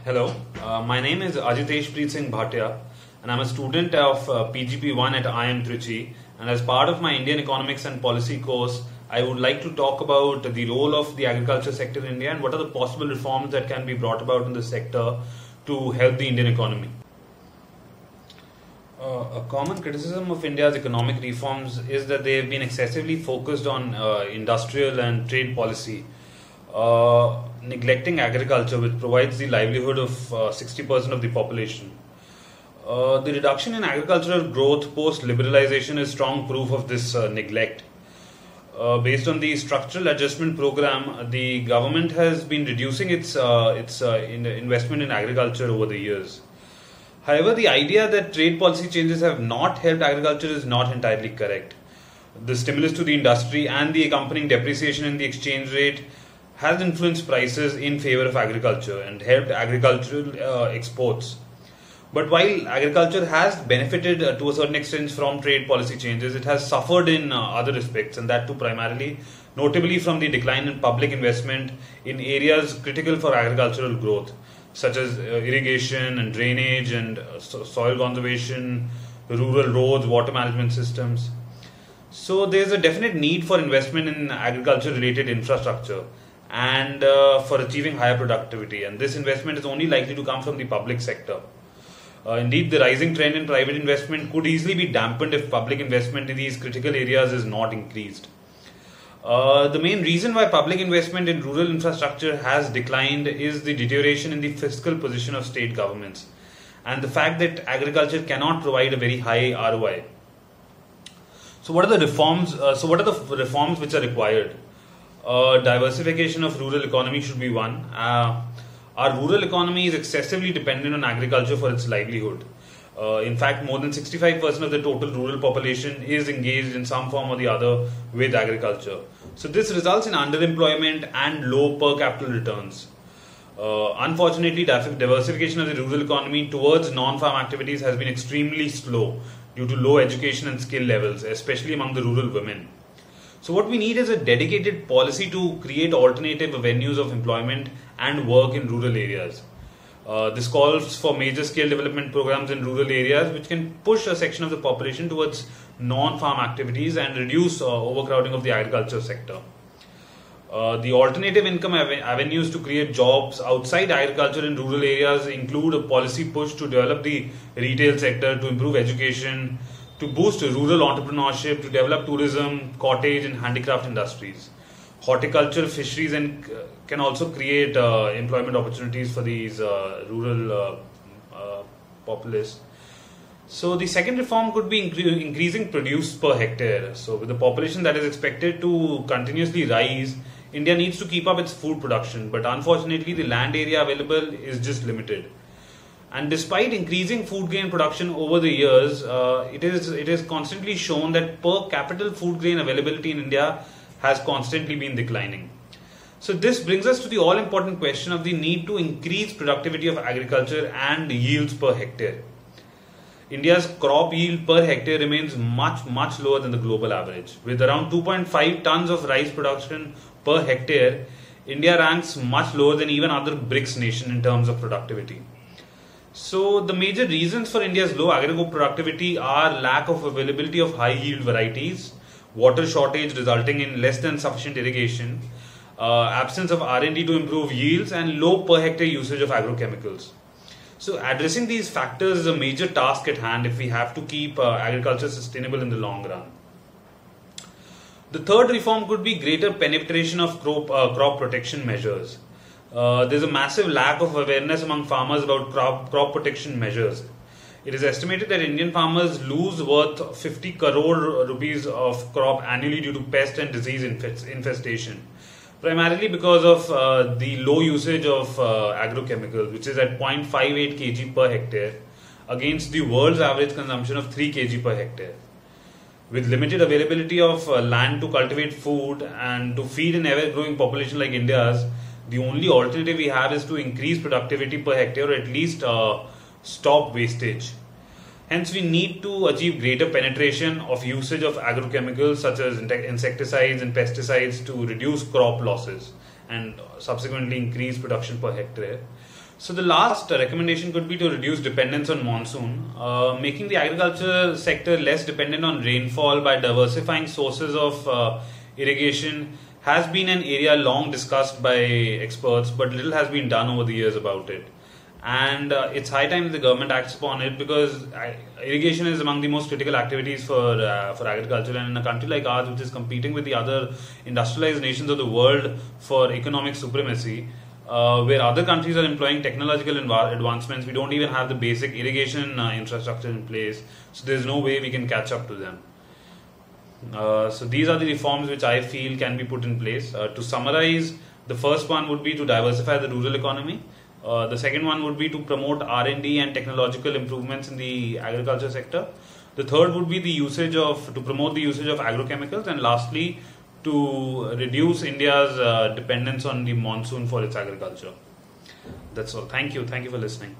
Hello, my name is Ajiteshpreet Singh Bhatia, and I'm a student of PGP1 at IIM Trichy. And as part of my Indian Economics and Policy course, I would like to talk about the role of the agriculture sector in India and what are the possible reforms that can be brought about in the sector to help the Indian economy. A common criticism of India's economic reforms is that they have been excessively focused on industrial and trade policy, neglecting agriculture, which provides the livelihood of 60% of the population. The reduction in agricultural growth post-liberalization is strong proof of this neglect. Based on the structural adjustment program, the government has been reducing its investment in agriculture over the years. However, the idea that trade policy changes have not helped agriculture is not entirely correct. The stimulus to the industry and the accompanying depreciation in the exchange rate has influenced prices in favor of agriculture and helped agricultural exports. But while agriculture has benefited to a certain extent from trade policy changes, it has suffered in other respects, and that too primarily, notably from the decline in public investment in areas critical for agricultural growth, such as irrigation and drainage and soil conservation, rural roads, water management systems. So there is a definite need for investment in agriculture related infrastructure and for achieving higher productivity, and this investment is only likely to come from the public sector. Indeed, the rising trend in private investment could easily be dampened if public investment in these critical areas is not increased. The main reason why public investment in rural infrastructure has declined is the deterioration in the fiscal position of state governments and the fact that agriculture cannot provide a very high ROI. So what are the reforms? Reforms which are required? Diversification of rural economy should be one. Our rural economy is excessively dependent on agriculture for its livelihood. In fact, more than 65% of the total rural population is engaged in some form or the other with agriculture. So this results in underemployment and low per capita returns. Unfortunately, diversification of the rural economy towards non-farm activities has been extremely slow due to low education and skill levels, especially among the rural women. So what we need is a dedicated policy to create alternative avenues of employment and work in rural areas. This calls for major scale development programs in rural areas which can push a section of the population towards non-farm activities and reduce overcrowding of the agriculture sector. The alternative income avenues to create jobs outside agriculture in rural areas include a policy push to develop the retail sector, to improve education, to boost rural entrepreneurship, to develop tourism, cottage and handicraft industries. Horticulture, fisheries can also create employment opportunities for these rural populace. So the second reform could be increasing produce per hectare. So with the population that is expected to continuously rise, India needs to keep up its food production, but unfortunately the land area available is just limited. And despite increasing food grain production over the years, it is constantly shown that per capita food grain availability in India has constantly been declining. So this brings us to the all-important question of the need to increase productivity of agriculture and yields per hectare. India's crop yield per hectare remains much lower than the global average. With around 2.5 tons of rice production per hectare, India ranks much lower than even other BRICS nations in terms of productivity. So the major reasons for India's low agricultural productivity are lack of availability of high yield varieties, water shortage resulting in less than sufficient irrigation, absence of R&D to improve yields, and low per hectare usage of agrochemicals. So addressing these factors is a major task at hand if we have to keep agriculture sustainable in the long run. The third reform could be greater penetration of crop protection measures. There's a massive lack of awareness among farmers about crop protection measures. It is estimated that Indian farmers lose worth 50 crore rupees of crop annually due to pest and disease infestation, primarily because of the low usage of agrochemicals, which is at 0.58 kg per hectare against the world's average consumption of 3 kg per hectare. With limited availability of land to cultivate food and to feed an ever-growing population like India's, the only alternative we have is to increase productivity per hectare or at least stop wastage. Hence, we need to achieve greater penetration of usage of agrochemicals such as insecticides and pesticides to reduce crop losses and subsequently increase production per hectare. So the last recommendation could be to reduce dependence on monsoon, making the agriculture sector less dependent on rainfall by diversifying sources of irrigation has been an area long discussed by experts, but little has been done over the years about it. And it's high time the government acts upon it, because irrigation is among the most critical activities for agriculture, and in a country like ours, which is competing with the other industrialized nations of the world for economic supremacy, where other countries are employing technological advancements, we don't even have the basic irrigation infrastructure in place, so there's no way we can catch up to them. So these are the reforms which I feel can be put in place. To summarize, the first one would be to diversify the rural economy. The second one would be to promote R&D and technological improvements in the agriculture sector. The third would be to promote the usage of agrochemicals, and lastly, to reduce India's dependence on the monsoon for its agriculture. That's all. Thank you. Thank you for listening.